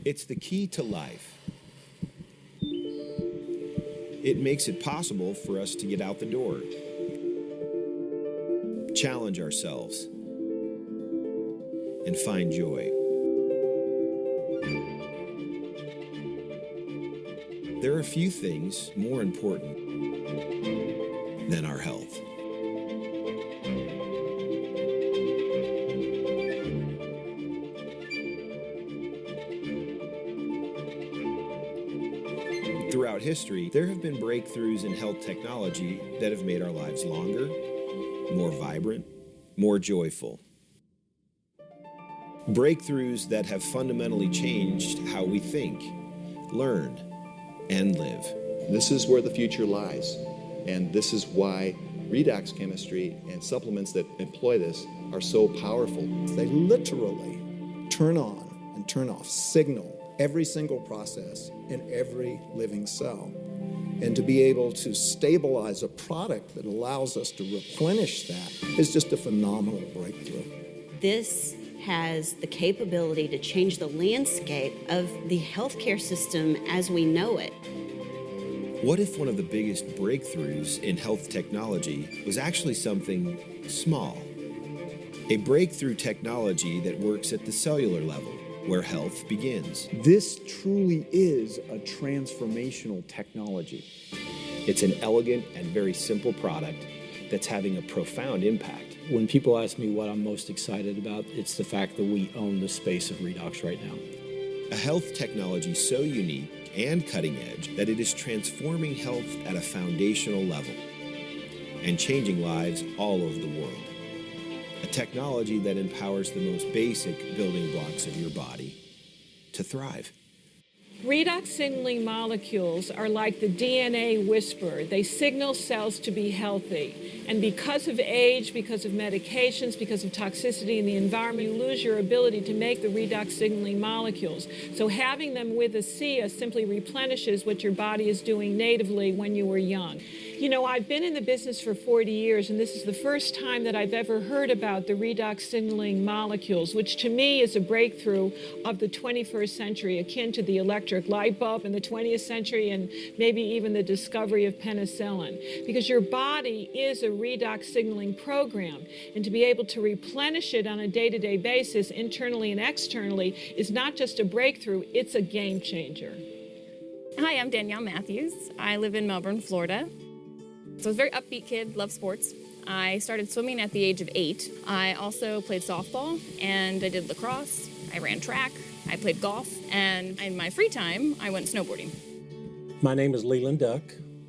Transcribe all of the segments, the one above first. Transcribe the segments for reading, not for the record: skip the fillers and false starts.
It's the key to life. It makes it possible for us to get out the door, challenge ourselves, and find joy. There are few things more important than our health. Throughout history, there have been breakthroughs in health technology that have made our lives longer, more vibrant, more joyful. Breakthroughs that have fundamentally changed how we think, learn, and live. This is where the future lies, and this is why redox chemistry and supplements that employ this are so powerful. They literally turn on and turn off, signal every single process in every living cell. And to be able to stabilize a product that allows us to replenish that is just a phenomenal breakthrough. This has the capability to change the landscape of the healthcare system as we know it. What if one of the biggest breakthroughs in health technology was actually something small? A breakthrough technology that works at the cellular level, where health begins. This truly is a transformational technology. It's an elegant and very simple product that's having a profound impact. When people ask me what I'm most excited about, it's the fact that we own the space of redox right now. A health technology so unique and cutting edge that it is transforming health at a foundational level and changing lives all over the world. A technology that empowers the most basic building blocks of your body to thrive. Redox signaling molecules are like the DNA whisperer. They signal cells to be healthy. And because of age, because of medications, because of toxicity in the environment, you lose your ability to make the redox signaling molecules. So having them with Asea simply replenishes what your body is doing natively when you were young. You know, I've been in the business for 40 years, and this is the first time that I've ever heard about the redox signaling molecules, which to me is a breakthrough of the 21st century, akin to the electric light bulb in the 20th century and maybe even the discovery of penicillin. Because your body is a redox signaling program, and to be able to replenish it on a day-to-day basis, internally and externally, is not just a breakthrough, it's a game changer. Hi, I'm Danielle Matthews. I live in Melbourne, Florida. So I was a very upbeat kid, loved sports. I started swimming at the age of 8. I also played softball, and I did lacrosse. I ran track. I played golf, and in my free time, I went snowboarding. My name is Leland Duck.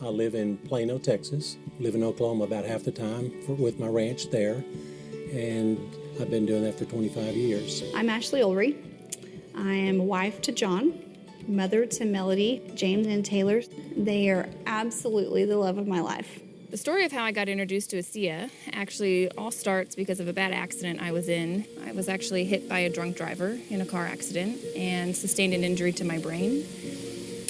I live in Plano, Texas. Live in Oklahoma about half the time with my ranch there, and I've been doing that for 25 years. I'm Ashley Ulrey. I am a wife to John, mother to Melody, James, and Taylor. They are absolutely the love of my life. The story of how I got introduced to Asea actually all starts because of a bad accident I was in. I was actually hit by a drunk driver in a car accident and sustained an injury to my brain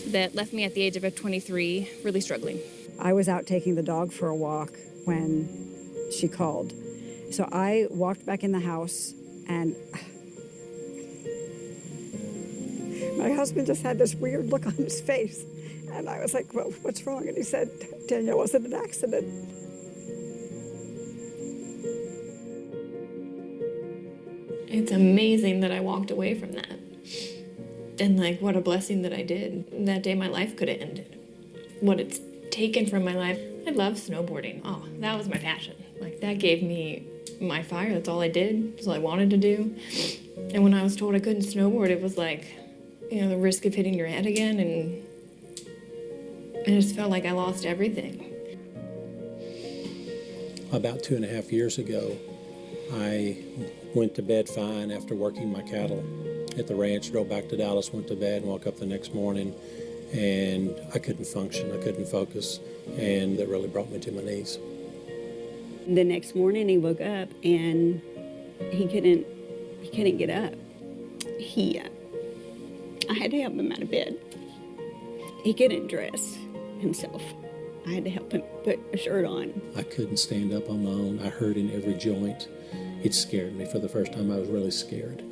that left me at the age of 23 really struggling. I was out taking the dog for a walk when she called. So I walked back in the house, and my husband just had this weird look on his face. And I was like, well, what's wrong? And he said, Danielle, was it an accident? It's amazing that I walked away from that. And like, what a blessing that I did. That day my life could have ended. What it's taken from my life. I love snowboarding. Oh, that was my passion. Like, that gave me my fire. That's all I did. That's all I wanted to do. And when I was told I couldn't snowboard, it was like, you know, the risk of hitting your head again, and it just felt like I lost everything. About 2.5 years ago, I went to bed fine after working my cattle at the ranch, drove back to Dallas, went to bed, and woke up the next morning, and I couldn't function, I couldn't focus, and that really brought me to my knees. The next morning he woke up and he couldn't get up. I had to help him out of bed. He couldn't dress himself. I had to help him put a shirt on. I couldn't stand up on my own. I hurt in every joint. It scared me. For the first time, I was really scared.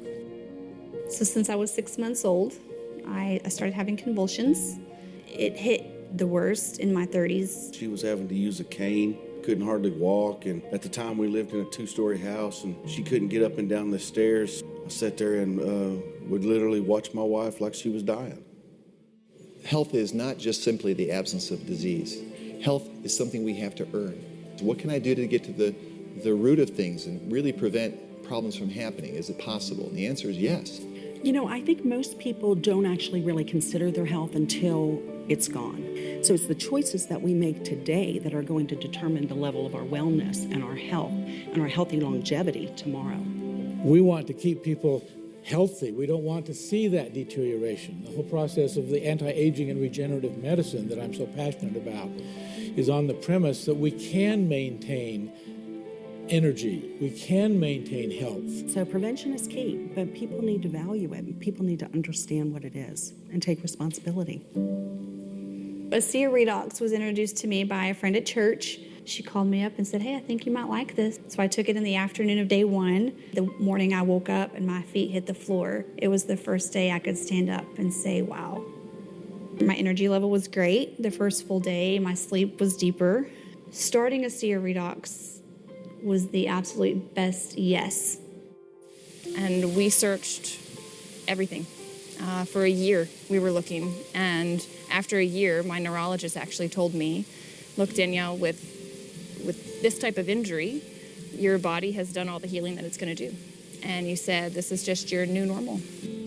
So since I was 6 months old, I started having convulsions. It hit the worst in my 30s. She was having to use a cane, couldn't hardly walk, and at the time we lived in a 2-story house and she couldn't get up and down the stairs. I sat there and would literally watch my wife like she was dying. Health is not just simply the absence of disease. Health is something we have to earn. So what can I do to get to the root of things and really prevent problems from happening? Is it possible? And the answer is yes. You know, I think most people don't actually really consider their health until it's gone. So it's the choices that we make today that are going to determine the level of our wellness and our health and our healthy longevity tomorrow. We want to keep people healthy. We don't want to see that deterioration. The whole process of the anti-aging and regenerative medicine that I'm so passionate about is on the premise that we can maintain energy, we can maintain health. So prevention is key, but people need to value it, and people need to understand what it is and take responsibility. Asea Redox was introduced to me by a friend at church. She called me up and said, hey, I think you might like this. So I took it in the afternoon of day 1. The morning I woke up and my feet hit the floor. It was the first day I could stand up and say, wow. My energy level was great. The first full day, my sleep was deeper. Starting Asea Redox was the absolute best yes. And we searched everything. For a year, we were looking. And after a year, my neurologist actually told me, look, Danielle, with this type of injury, your body has done all the healing that it's going to do. And you said, this is just your new normal.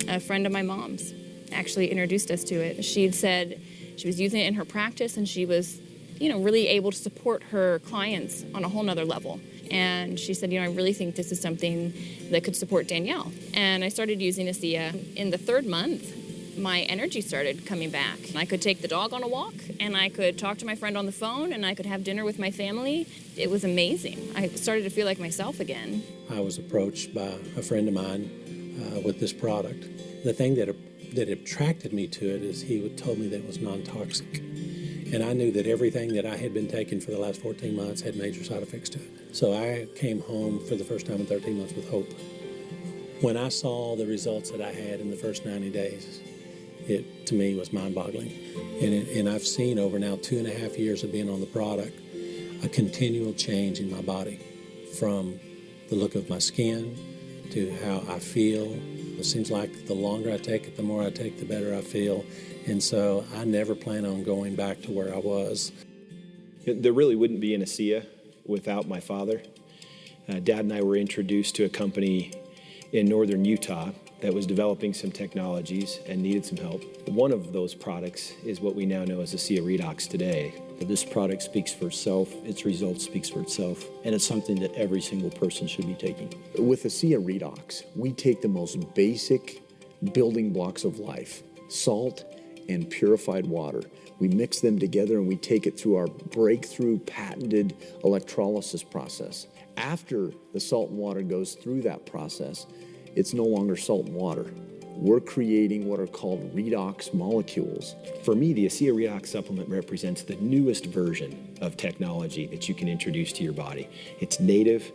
A friend of my mom's actually introduced us to it. She'd said she was using it in her practice, and she was, really able to support her clients on a whole nother level. And she said, I really think this is something that could support Danielle. And I started using Asea. In the 3rd month, my energy started coming back. I could take the dog on a walk, and I could talk to my friend on the phone, and I could have dinner with my family. It was amazing. I started to feel like myself again. I was approached by a friend of mine with this product. The thing that attracted me to it is he told me that it was non-toxic. And I knew that everything that I had been taking for the last 14 months had major side effects to it. So I came home for the first time in 13 months with hope. When I saw the results that I had in the first 90 days, it, to me, was mind-boggling. And I've seen over now 2.5 years of being on the product, a continual change in my body, from the look of my skin to how I feel. It seems like the longer I take it, the more I take, the better I feel. And so I never plan on going back to where I was. There really wouldn't be an Asea without my father. Dad and I were introduced to a company in northern Utah that was developing some technologies and needed some help. One of those products is what we now know as Asea Redox today. This product speaks for itself, its results speaks for itself, and it's something that every single person should be taking. With Asea Redox, we take the most basic building blocks of life, salt and purified water. We mix them together and we take it through our breakthrough patented electrolysis process. After the salt and water goes through that process, it's no longer salt and water. We're creating what are called redox molecules. For me, the Asea Redox supplement represents the newest version of technology that you can introduce to your body. It's native,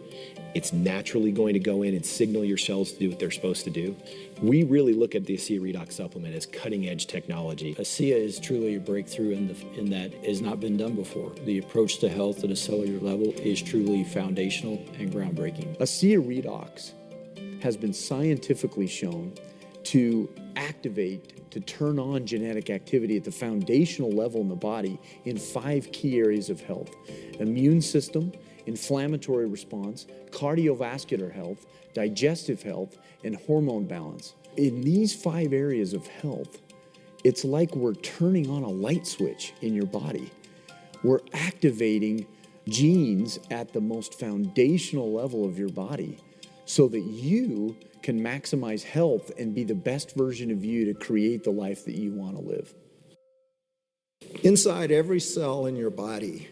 it's naturally going to go in and signal your cells to do what they're supposed to do. We really look at the Asea Redox supplement as cutting-edge technology. Asea is truly a breakthrough in that it has not been done before. The approach to health at a cellular level is truly foundational and groundbreaking. Asea Redox has been scientifically shown to activate, to turn on genetic activity at the foundational level in the body in 5 key areas of health: immune system, inflammatory response, cardiovascular health, digestive health, and hormone balance. In these 5 areas of health, it's like we're turning on a light switch in your body. We're activating genes at the most foundational level of your body so that you can maximize health and be the best version of you to create the life that you want to live. Inside every cell in your body,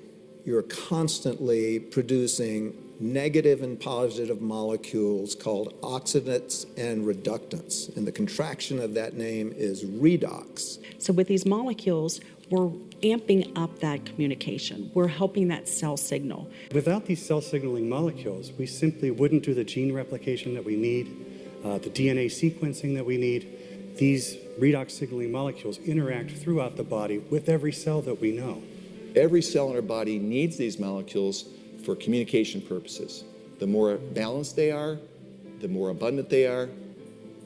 you're constantly producing negative and positive molecules called oxidants and reductants. And the contraction of that name is redox. So with these molecules, we're amping up that communication. We're helping that cell signal. Without these cell signaling molecules, we simply wouldn't do the gene replication that we need, the DNA sequencing that we need, These redox signaling molecules interact throughout the body with every cell that we know. Every cell in our body needs these molecules for communication purposes. The more balanced they are, the more abundant they are,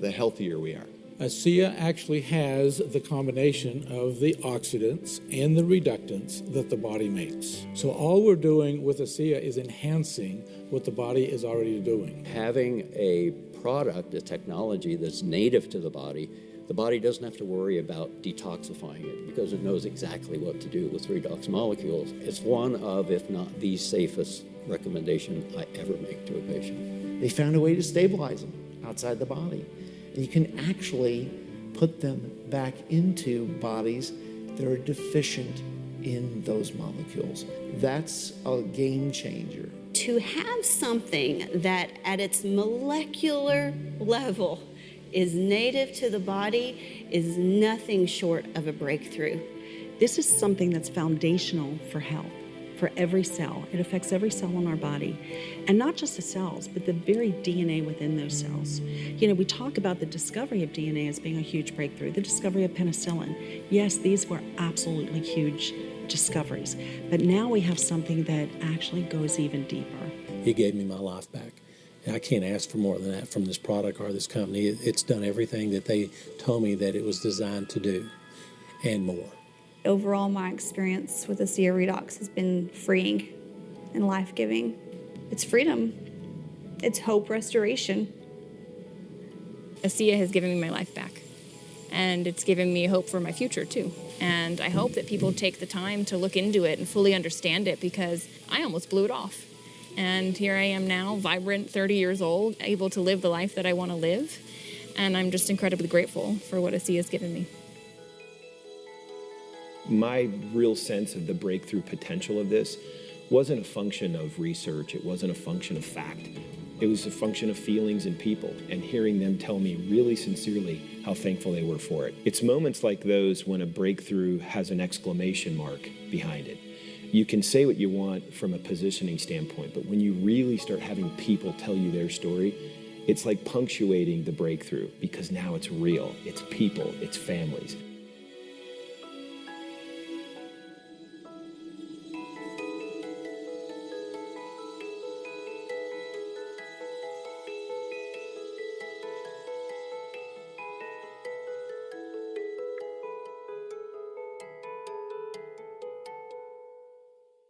the healthier we are. Asea actually has the combination of the oxidants and the reductants that the body makes. So all we're doing with Asea is enhancing what the body is already doing. Having a product, a technology that's native to the body doesn't have to worry about detoxifying it because it knows exactly what to do with redox molecules. It's one of, if not the safest recommendation I ever make to a patient. They found a way to stabilize them outside the body. And you can actually put them back into bodies that are deficient in those molecules. That's a game changer. To have something that at its molecular level is native to the body is nothing short of a breakthrough. This is something that's foundational for health, for every cell. It affects every cell in our body. And not just the cells, but the very DNA within those cells. You know, we talk about the discovery of DNA as being a huge breakthrough, the discovery of penicillin. Yes, these were absolutely huge discoveries. But now we have something that actually goes even deeper. He gave me my life back. And I can't ask for more than that from this product or this company. It's done everything that they told me that it was designed to do and more. Overall, my experience with Asea Redox has been freeing and life-giving. It's freedom. It's hope restoration. Asea has given me my life back, and it's given me hope for my future too. And I hope that people take the time to look into it and fully understand it, because I almost blew it off. And here I am now, vibrant, 30 years old, able to live the life that I want to live. And I'm just incredibly grateful for what Asea has given me. My real sense of the breakthrough potential of this wasn't a function of research. It wasn't a function of fact. It was a function of feelings and people, and hearing them tell me really sincerely how thankful they were for it. It's moments like those when a breakthrough has an exclamation mark behind it. You can say what you want from a positioning standpoint, but when you really start having people tell you their story, it's like punctuating the breakthrough, because now it's real, it's people, it's families.